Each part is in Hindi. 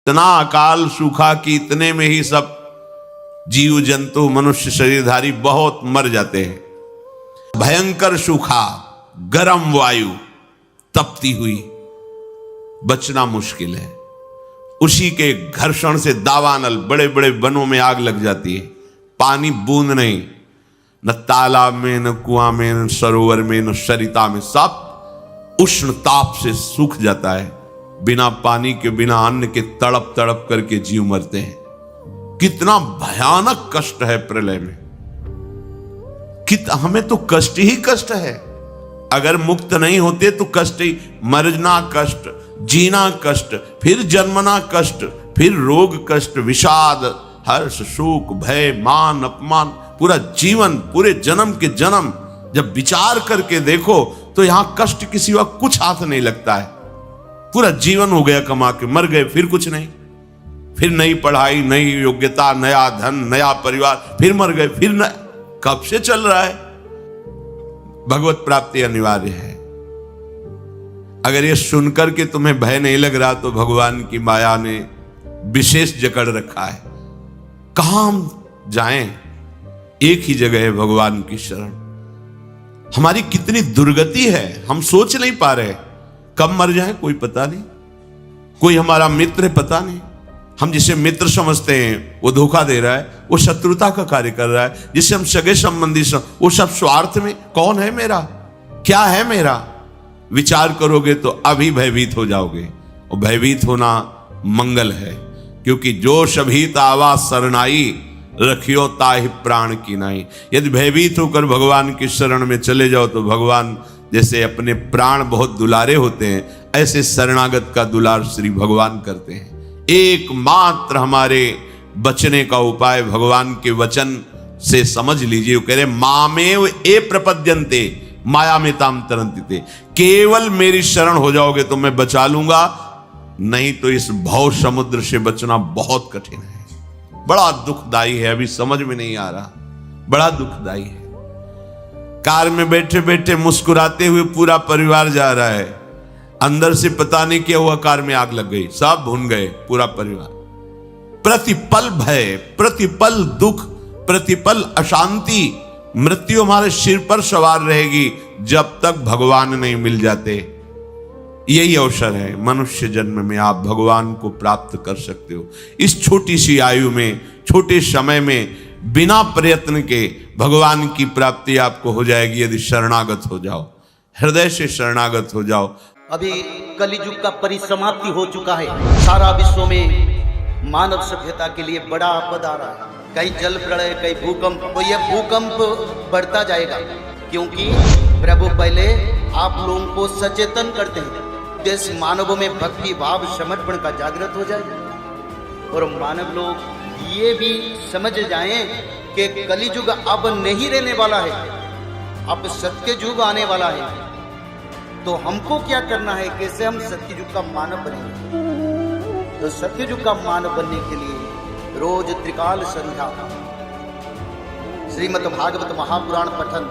इतना अकाल सूखा कि इतने में ही सब जीव जंतु मनुष्य शरीरधारी बहुत मर जाते हैं। भयंकर सूखा, गर्म वायु, तपती हुई, बचना मुश्किल है। उसी के घर्षण से दावानल, बड़े बड़े वनों में आग लग जाती है। पानी बूंद नहीं, न तालाब में, न कुआं में, न सरोवर में, न सरिता में, सब उष्ण ताप से सूख जाता है। बिना पानी के, बिना अन्न के तड़प तड़प करके जीव मरते हैं। कितना भयानक कष्ट है प्रलय में। हमें तो कष्ट ही कष्ट है। अगर मुक्त नहीं होते तो कष्ट ही, मरना कष्ट, जीना कष्ट, फिर जन्मना कष्ट, फिर रोग कष्ट, विषाद, हर्ष, शोक, भय, मान, अपमान, पूरा जीवन, पूरे जन्म के जन्म जब विचार करके देखो तो यहां कष्ट के सिवा कुछ हाथ नहीं लगता है। पूरा जीवन हो गया कमा के, मर गए, फिर कुछ नहीं, फिर नई पढ़ाई, नई योग्यता, नया धन, नया परिवार, फिर मर गए, फिर न, कब से चल रहा है। भगवत प्राप्ति अनिवार्य है। अगर ये सुनकर के तुम्हें भय नहीं लग रहा तो भगवान की माया ने विशेष जकड़ रखा है। कहां हम जाएं? एक ही जगह है, भगवान की शरण। हमारी कितनी दुर्गति है, हम सोच नहीं पा रहे। कब मर जाए कोई पता नहीं। कोई हमारा मित्र पता नहीं, हम जिसे मित्र समझते हैं वो धोखा दे रहा है, वो शत्रुता का कार्य कर रहा है। जिसे हम सगे संबंधी वो सब स्वार्थ में। कौन है मेरा, क्या है मेरा? विचार करोगे तो अभी भयभीत हो जाओगे। और भयभीत होना मंगल है, क्योंकि जो शभीत आवा शरणाई, रखियो ताहि प्राण की नाई। यदि भयभीत होकर भगवान की शरण में चले जाओ तो भगवान जैसे अपने प्राण बहुत दुलारे होते हैं, ऐसे शरणागत का दुलार श्री भगवान करते हैं। एकमात्र हमारे बचने का उपाय भगवान के वचन से समझ लीजिए। वो कह रहे मामेव ए प्रपद्यन्ते माया में ताम तरन्ति। केवल मेरी शरण हो जाओगे तो मैं बचा लूंगा, नहीं तो इस भव समुद्र से बचना बहुत कठिन है। बड़ा दुखदाई है, अभी समझ में नहीं आ रहा, बड़ा दुखदाई है। कार में बैठे बैठे मुस्कुराते हुए पूरा परिवार जा रहा है, अंदर से पता नहीं क्या हुआ, कार में आग लग गई, सब भुन गए, पूरा परिवार। प्रतिपल भय, प्रतिपल दुख, प्रतिपल अशांति, मृत्यु हमारे सिर पर सवार रहेगी जब तक भगवान नहीं मिल जाते। यही अवसर है, मनुष्य जन्म में आप भगवान को प्राप्त कर सकते हो। इस छोटी सी आयु में, छोटे समय में, बिना प्रयत्न के भगवान की प्राप्ति आपको हो जाएगी यदि शरणागत हो जाओ, हृदय से शरणागत हो जाओ। अभी कलियुग का परिसमाप्ति हो चुका है। सारा विश्व में मानव सभ्यता के लिए बड़ा आपदा आ रहा है। कहीं जल प्रलय, कहीं भूकंप। तो यह भूकंप बढ़ता जाएगा, क्योंकि प्रभु पहले आप लोगों को सचेतन करते हैं। देश मानवों में भक्ति भाव समर्पण का जागृत हो जाए और मानव लोग ये भी समझ जाएं कि कलियुग अब नहीं रहने वाला है, अब सत्य युग आने वाला है। तो हमको क्या करना है, कैसे हम सत्य युग का मानव बनेंगे? तो सत्य युग का मानव बनने के लिए रोज त्रिकाल संध्या, श्रीमद् भागवत महापुराण पठन,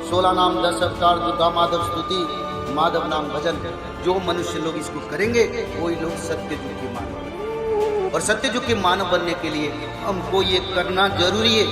16 नाम 10 अवतार, दुर्गा माधव स्तुति, माधव नाम भजन, जो मनुष्य लोग इसको करेंगे वही लोग सत्य युग के मानव। और सत्य युग के मानव बनने के लिए हमको ये करना जरूरी है